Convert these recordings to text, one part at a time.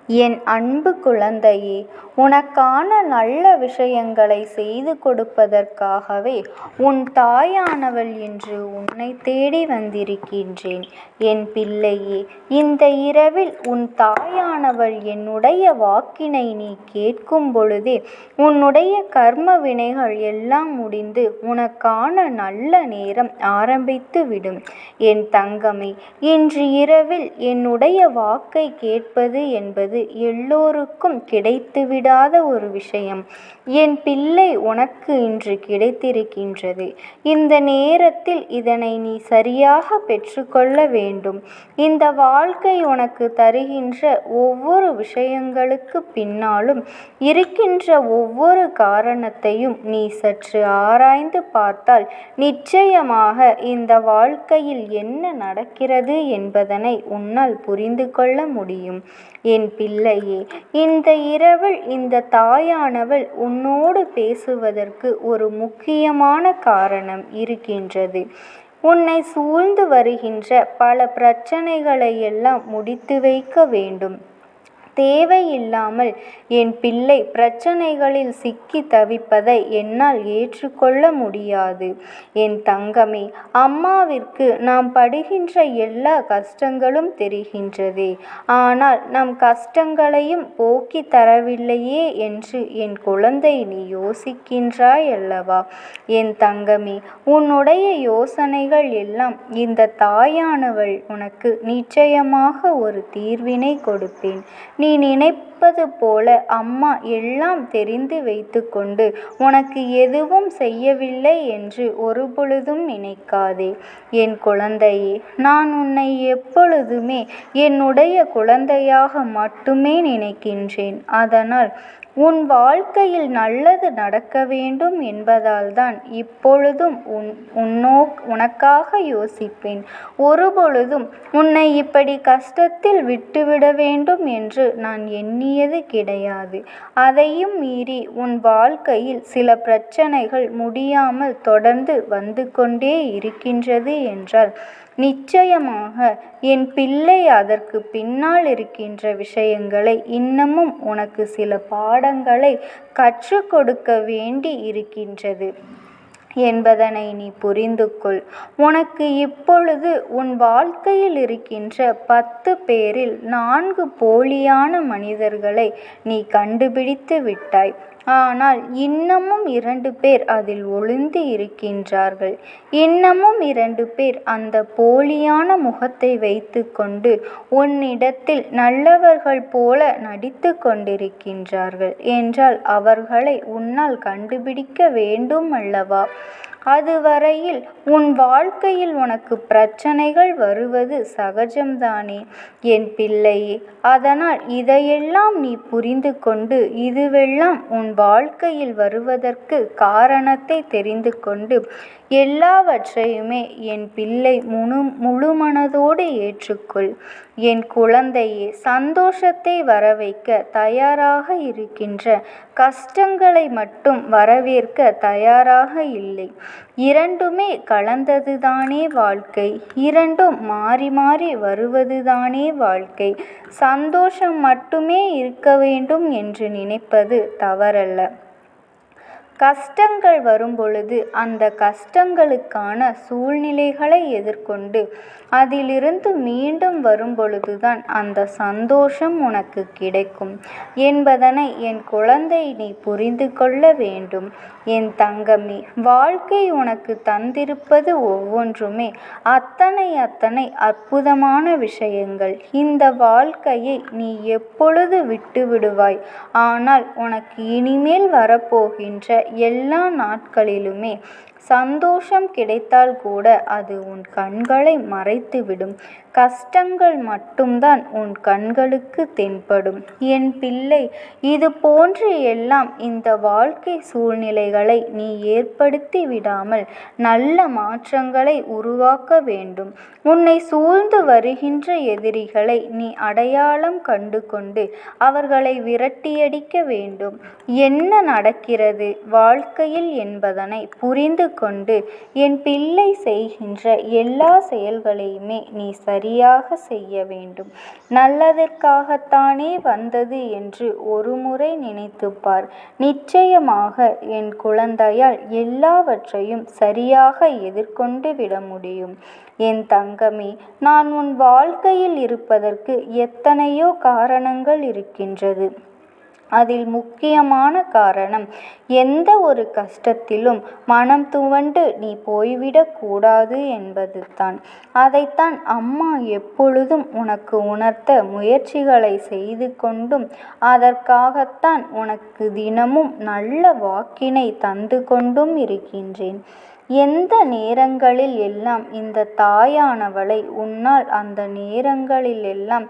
என் அன்பு குழந்தையே, உனக்கான நல்ல விஷயங்களை செய்து கொடுப்பதற்காகவே உன் தாயானவள் இன்று உன்னை தேடி வந்திருக்கின்றேன். என் பிள்ளையே, இந்த இரவில் உன் தாயானவள் என்னுடைய வாக்கினை நீ கேட்கும் பொழுதே உன்னுடைய கர்ம வினைகள் எல்லாம் முடிந்து உனக்கான நல்ல நேரம் ஆரம்பித்து விடும். என் தங்கமே, இன்று இரவில் என்னுடைய வாக்கை கேட்பது என்பது எல்லோருக்கும் கிடைத்துவிடாத ஒரு விஷயம். என் பிள்ளை, உனக்கு இன்று கிடைத்திருக்கின்றது. இந்த நேரத்தில் இதனை நீ சரியாக பெற்றுக்கொள்ள வேண்டும். இந்த வாழ்க்கை உனக்கு தருகின்ற ஒவ்வொரு விஷயங்களுக்கு பின்னாலும் இருக்கின்ற ஒவ்வொரு காரணத்தையும் நீ சற்று ஆராய்ந்து பார்த்தால் நிச்சயமாக இந்த வாழ்க்கையில் என்ன நடக்கிறது என்பதனை உன்னால் புரிந்து கொள்ள முடியும். என் பிள்ளையே, இந்த இரவில் இந்த தாயானவள் உன்னோடு பேசுவதற்கு ஒரு முக்கியமான காரணம் இருக்கின்றது. உன்னை சூழ்ந்து வருகின்ற பல பிரச்சனைகளை எல்லாம் முடித்து வைக்க வேண்டும். தேவையில்லாமல் என் பிள்ளை பிரச்சனைகளில் சிக்கி தவிப்பதை என்னால் ஏற்றுக்கொள்ள முடியாது. என் தங்கமே, அம்மாவிற்கு நாம் படுகின்ற எல்லா கஷ்டங்களும் தெரிகின்றதே. ஆனால் நம் கஷ்டங்களையும் போக்கி தரவில்லையே என்று என் குழந்தை நீ யோசிக்கின்றாய் அல்லவா? என் தங்கமே, உன்னுடைய யோசனைகள் எல்லாம் இந்த தாயானவள் உனக்கு நிச்சயமாக ஒரு தீர்வினை கொடுப்பேன். நீ நினைப்பது போல அம்மா எல்லாம் தெரிந்து வைத்து கொண்டு உனக்கு எதுவும் செய்யவில்லை என்று ஒருபொழுதும் நினைக்காதே. என் குழந்தையே, நான் உன்னை எப்பொழுதுமே என்னுடைய குழந்தையாக மட்டுமே நினைக்கின்றேன். அதனால் உன் வாழ்க்கையில் நல்லது நடக்க வேண்டும் என்பதால் தான் இப்பொழுதும் உனக்காக யோசிப்பேன். ஒருபொழுதும் உன்னை இப்படி கஷ்டத்தில் விட்டுவிட வேண்டும் என்று நான் எண்ணியது கிடையாது. அதையும் மீறி உன் வாழ்க்கையில் சில பிரச்சனைகள் முடியாமல் தொடர்ந்து வந்து கொண்டே இருக்கின்றது என்றால் நிச்சயமாக என் பிள்ளை அதற்கு பின்னால் இருக்கின்ற விஷயங்களை இன்னமும் உனக்கு சில பாடங்களை கற்றுக் கொடுக்க வேண்டி இருக்கின்றது என்பதனை நீ புரிந்து கொள். உனக்கு இப்பொழுது உன் வாழ்க்கையில் இருக்கின்ற 10 பேரில் 4 போலியான மனிதர்களை நீ கண்டுபிடித்து விட்டாய். ஆனால் இன்னமும் 2 பேர் அதில் ஒளிந்து இருக்கின்றார்கள். இன்னமும் 2 பேர் அந்த போலியான முகத்தை வைத்து கொண்டு உன்னிடத்தில் நல்லவர்கள் போல நடித்து கொண்டிருக்கின்றார்கள் என்றால் அவர்களை உன்னால் கண்டுபிடிக்க வேண்டும் அல்லவா? அதுவரையில் உன் வாழ்க்கையில் உனக்கு பிரச்சனைகள் வருவது சகஜம்தானே என் பிள்ளையே. அதனால் இதையெல்லாம் நீ புரிந்து கொண்டு இதுவெல்லாம் உன் வாழ்க்கையில் வருவதற்கு காரணத்தை தெரிந்து கொண்டு எல்லாவற்றையுமே என் பிள்ளை முழுமனதோடு ஏற்றுக்கொள். என் குழந்தையே, சந்தோஷத்தை வரவைக்க தயாராக இருக்கின்ற கஷ்டங்களை மட்டும் வரவேற்க தயாராக இல்லை. இரண்டுமே கலந்ததுதானே வாழ்க்கை. இரண்டும் மாறி மாறி வருவதுதானே வாழ்க்கை. சந்தோஷம் மட்டுமே இருக்க வேண்டும் என்று நினைப்பது தவறல்ல. கஷ்டங்கள் வரும்பொழுது அந்த கஷ்டங்களுக்கான சூழ்நிலைகளை எதிர்கொண்டு அதிலிருந்து மீண்டும் வரும்பொழுதுதான் அந்த சந்தோஷம் உனக்கு கிடைக்கும் என்பதனை என் குழந்தை நீ புரிந்து கொள்ள வேண்டும். என் தங்கமே, வாழ்க்கை உனக்கு தந்திருப்பது ஒவ்வொன்றுமே அத்தனை அற்புதமான விஷயங்கள். இந்த வாழ்க்கையை நீ எப்பொழுது விட்டு விடுவாய்? ஆனால் உனக்கு இனிமேல் வரப்போகின்ற எல்லா நாட்களிலுமே சந்தோஷம் கிடைத்தால் கூட அது உன் கண்களை மறைத்துவிடும். கஷ்டங்கள் மட்டும்தான் உன் கண்களுக்கு தென்படும். என் பிள்ளை, இது போன்று எல்லாம் இந்த வாழ்க்கை சூழ்நிலைகளை நீ ஏற்படுத்தி விடாமல் நல்ல மாற்றங்களை உருவாக்க வேண்டும். உன்னை சூழ்ந்து வருகின்ற எதிரிகளை நீ அடையாளம் கண்டு கொண்டு அவர்களை விரட்டியடிக்க வேண்டும். என்ன நடக்கிறது வாழ்க்கையில் என்பதனை புரிந்து கொண்டு என் பிள்ளை செய்கின்ற எல்லா செயல்களையுமே நீ சரியாக செய்ய வேண்டும். நல்லதற்காகத்தானே வந்தது என்று ஒருமுறை நினைத்துப்பார். நிச்சயமாக என் குழந்தையால் எல்லாவற்றையும் சரியாக எதிர்கொண்டு விட முடியும். என் தங்கமே, நான் உன் வாழ்க்கையில் இருப்பதற்கு எத்தனையோ காரணங்கள் இருக்கின்றது. அதில் முக்கியமான காரணம், எந்த ஒரு கஷ்டத்திலும் மனம் துவண்டு நீ போய்விடக் கூடாது என்பதுதான். அதைத்தான் அம்மா எப்பொழுதும் உனக்கு உணர்த்த முயற்சிகளை செய்து கொண்டும் அதற்காகத்தான் உனக்கு தினமும் நல்ல வாக்கினை தந்து கொண்டும் இருக்கின்றேன். எந்த நேரங்களில் எல்லாம் இந்த தாயானவளை உன்னால் அந்த நேரங்களில் எல்லாம்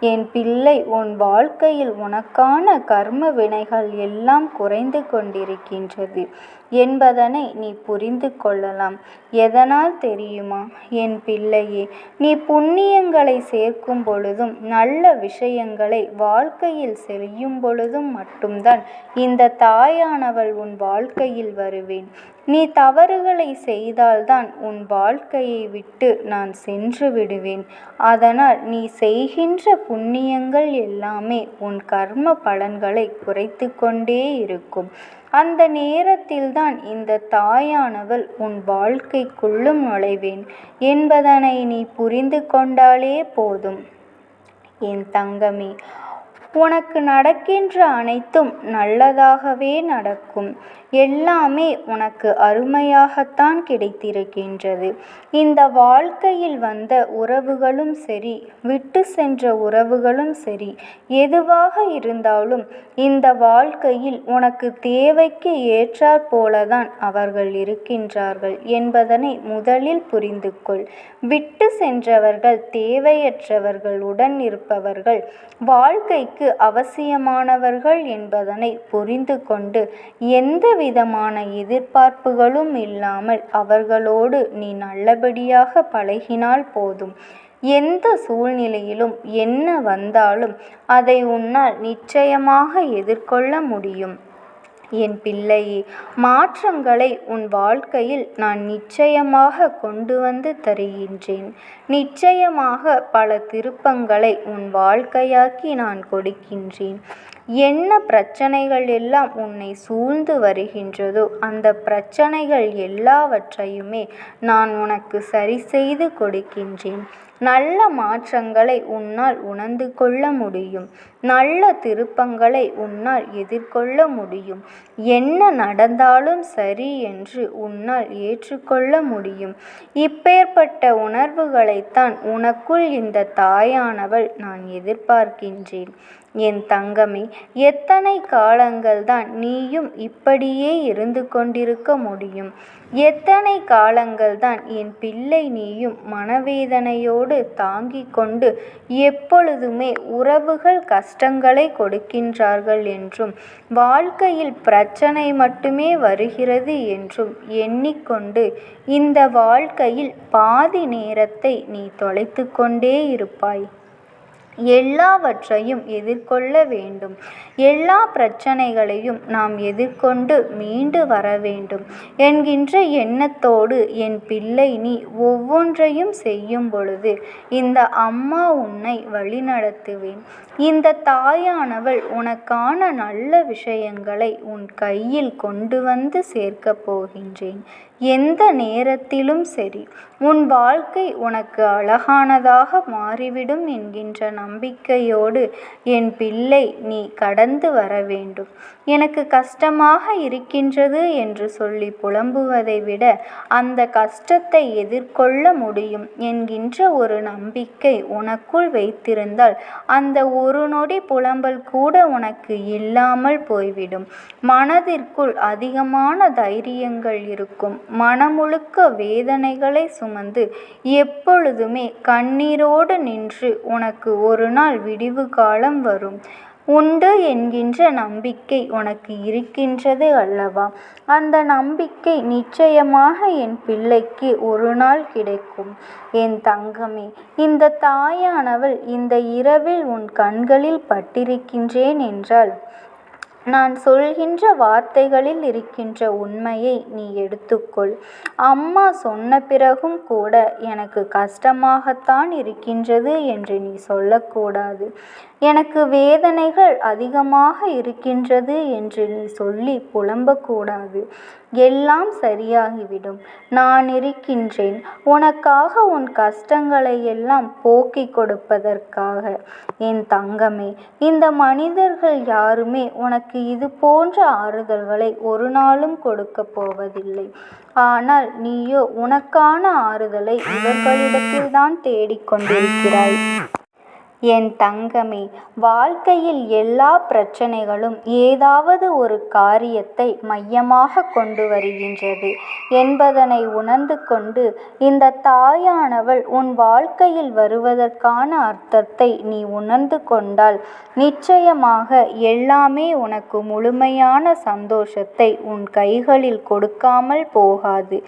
என் பிள்ளை உன் வாழ்க்கையில் உனக்கான கர்ம வினைகள் எல்லாம் குறைந்து கொண்டிருக்கின்றது என்பதனை நீ புரிந்து கொள்ளலாம். எதனால் தெரியுமா என் பிள்ளையே? நீ புண்ணியங்களை சேர்க்கும் பொழுதும் நல்ல விஷயங்களை வாழ்க்கையில் செய்யும் பொழுதும் மட்டும்தான் இந்த தாயானவள் உன் வாழ்க்கையில் வருவேன். நீ தவறுகளை செய்தால்தான் உன் வாழ்க்கையை விட்டு நான் சென்று விடுவேன். அதனால் நீ செய்கின்ற புண்ணியங்கள் எல்லாமே உன் கர்ம பலன்களை குறைத்து கொண்டே இருக்கும். அந்த நேரத்தில்தான் இந்த தாயானவள் உன் வாழ்க்கைக்குள்ளும் நுழைவேன் என்பதனை நீ புரிந்து கொண்டாலே போதும். என் தங்கமே, உனக்கு நடக்கின்ற அனைத்தும் நல்லதாகவே நடக்கும். எல்லாமே உனக்கு அருமையாகத்தான் கிடைத்திருக்கின்றது. இந்த வாழ்க்கையில் வந்த உறவுகளும் சரி, விட்டு சென்ற உறவுகளும் சரி, எதுவாக இருந்தாலும் இந்த வாழ்க்கையில் உனக்கு தேவைக்கு ஏற்றாற் போலதான் அவர்கள் இருக்கின்றார்கள் என்பதனை முதலில் புரிந்து கொள். விட்டு சென்றவர்கள், தேவையற்றவர்கள், உடன் இருப்பவர்கள் வாழ்க்கைக்கு அவசியமானவர்கள் என்பதனை புரிந்து கொண்டு எந்த விதமான எதிர்பார்ப்புகளும் இல்லாமல் அவர்களோடு நீ நல்லபடியாக பழகினால் போதும். எந்த சூழ்நிலையிலும் என்ன வந்தாலும் அதை உன்னால் நிச்சயமாக எதிர்கொள்ள முடியும். என் பிள்ளையே, மாற்றங்களை உன் வாழ்க்கையில் நான் நிச்சயமாக கொண்டு வந்து தருகின்றேன். நிச்சயமாக பல திருப்பங்களை உன் வாழ்க்கையாக்கி நான் கொடுக்கின்றேன். என்ன பிரச்சனைகள் எல்லாம் உன்னை சூழ்ந்து வருகின்றதோ அந்த பிரச்சனைகள் எல்லாவற்றையுமே நான் உனக்கு சரி செய்து கொடுக்கின்றேன். நல்ல மாற்றங்களை உன்னால் உணர்ந்து கொள்ள முடியும். நல்ல திருப்பங்களை உன்னால் எதிர்கொள்ள முடியும். என்ன நடந்தாலும் சரி என்று உன்னால் ஏற்றுக்கொள்ள முடியும். இப்பேற்பட்ட உணர்வுகளைத்தான் உனக்குள் இந்த தாயானவள் நான் எதிர்பார்க்கின்றேன். என் தங்கமே, எத்தனை காலங்கள்தான் நீயும் இப்படியே இருந்து கொண்டிருக்க முடியும்? எத்தனை காலங்கள்தான் என் பிள்ளை நீயும் மனவேதனையோடு தாங்கிக் கொண்டு எப்பொழுதுமே உறவுகள் கஷ்டங்களை கொடுக்கின்றார்கள் என்றும் வாழ்க்கையில் பிரச்சனை மட்டுமே வருகிறது என்றும் எண்ணிக்கொண்டு இந்த வாழ்க்கையில் பாதி நேரத்தை நீ தொலைத்து கொண்டே இருப்பாய்? எல்லாவற்றையும் எதிர்கொள்ள வேண்டும். எல்லா பிரச்சனைகளையும் நாம் எதிர்கொண்டு மீண்டு வர வேண்டும் என்கின்ற எண்ணத்தோடு என் பிள்ளை நீ ஒவ்வொன்றையும் செய்யும் பொழுது இந்த அம்மா உன்னை வழிநடத்துவேன். இந்த தாயானவள் உனக்கான நல்ல விஷயங்களை உன் கையில் கொண்டு வந்து சேர்க்கப் போகின்றேன். எந்த நேரத்திலும் சரி உன் வாழ்க்கை உனக்கு அழகானதாக மாறிவிடும் என்கின்ற நம்பிக்கையோடு என் பிள்ளை நீ கடந்து வர வேண்டும். எனக்கு கஷ்டமாக இருக்கின்றது என்று சொல்லி புலம்புவதை விட அந்த கஷ்டத்தை எதிர்கொள்ள முடியும் என்கின்ற ஒரு நம்பிக்கை உனக்குள் வைத்திருந்தால் அந்த ஒரு நொடி புலம்பல் கூட உனக்கு இல்லாமல் போய்விடும். மனதிற்குள் அதிகமான தைரியங்கள் இருக்கும். மனமுழுக்க வேதனைகளை சுமந்து எப்பொழுதுமே கண்ணீரோடு நின்று உனக்கு ஒரு நாள் விடிவு காலம் வரும் உண்டு என்கின்ற நம்பிக்கை உனக்கு இருக்கின்றது அல்லவா? அந்த நம்பிக்கை நிச்சயமாக என் பிள்ளைக்கு ஒரு நாள் கிடைக்கும். என் தங்கமே, இந்த தாயானவள் இந்த இரவில் உன் கண்களில் பட்டிருக்கின்றேன் என்றால் நான் சொல்கின்ற வார்த்தைகளில் இருக்கின்ற உண்மையை நீ எடுத்துக்கொள். அம்மா சொன்ன பிறகும் கூட எனக்கு கஷ்டமாகத்தான் இருக்கின்றது என்று நீ சொல்லக்கூடாது. எனக்கு வேதனைகள் அதிகமாக இருக்கின்றது என்று நீ சொல்லி புலம்பக்கூடாது. எல்லாம் சரியாகிவிடும். நான் இருக்கின்றேன் உனக்காக, உன் கஷ்டங்களை எல்லாம் போக்கிக் கொடுப்பதற்காக. என் தங்கமே, இந்த மனிதர்கள் யாருமே உனக்கு இது போன்ற ஆறுதல்களை ஒரு நாளும் கொடுக்கப் போவதில்லை. ஆனால் நீயோ உனக்கான ஆறுதலை இவர்களிடத்தில்தான் தேடிக்கொண்டிருக்கிறாய். என் தங்கமே, வாழ்க்கையில் எல்லா பிரச்சனைகளும் ஏதாவது ஒரு காரியத்தை மையமாக கொண்டு வருகின்றது என்பதனை உணர்ந்து கொண்டு இந்த தாயானவள் உன் வாழ்க்கையில் வருவதற்கான அர்த்தத்தை நீ உணர்ந்து கொண்டால் நிச்சயமாக எல்லாமே உனக்கு முழுமையான சந்தோஷத்தை உன் கைகளில் கொடுக்காமல் போகாது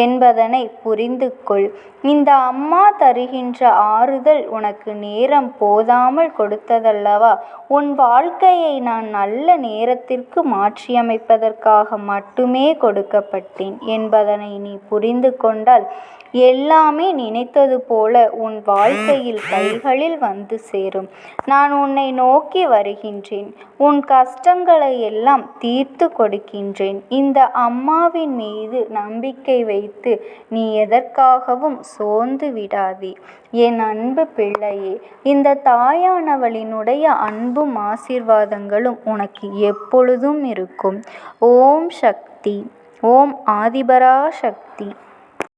என்பதனை புரிந்து கொள். இந்த அம்மா தருகின்ற ஆறுதல் உனக்கு நேரம் போதாமல் கொடுத்ததல்லவா? உன் வாழ்க்கையை நான் நல்ல நேரத்திற்கு மாற்றியமைப்பதற்காக மட்டுமே கொடுக்கப்பட்டேன் என்பதனை நீ புரிந்து கொண்டால் எல்லாமே நினைத்தது போல உன் வாழ்க்கையில் கைகளில் வந்து சேரும். நான் உன்னை நோக்கி வருகின்றேன். உன் கஷ்டங்களை எல்லாம் தீர்த்து கொடுக்கின்றேன். இந்த அம்மாவின் மீது நம்பிக்கை வைத்து நீ எதற்காகவும் சோர்ந்து விடாதே. என் அன்பு பிள்ளையே, இந்த தாயானவளினுடைய அன்பும் ஆசீர்வாதங்களும் உனக்கு எப்பொழுதும் இருக்கும். ஓம் சக்தி. ஓம் ஆதிபரா சக்தி.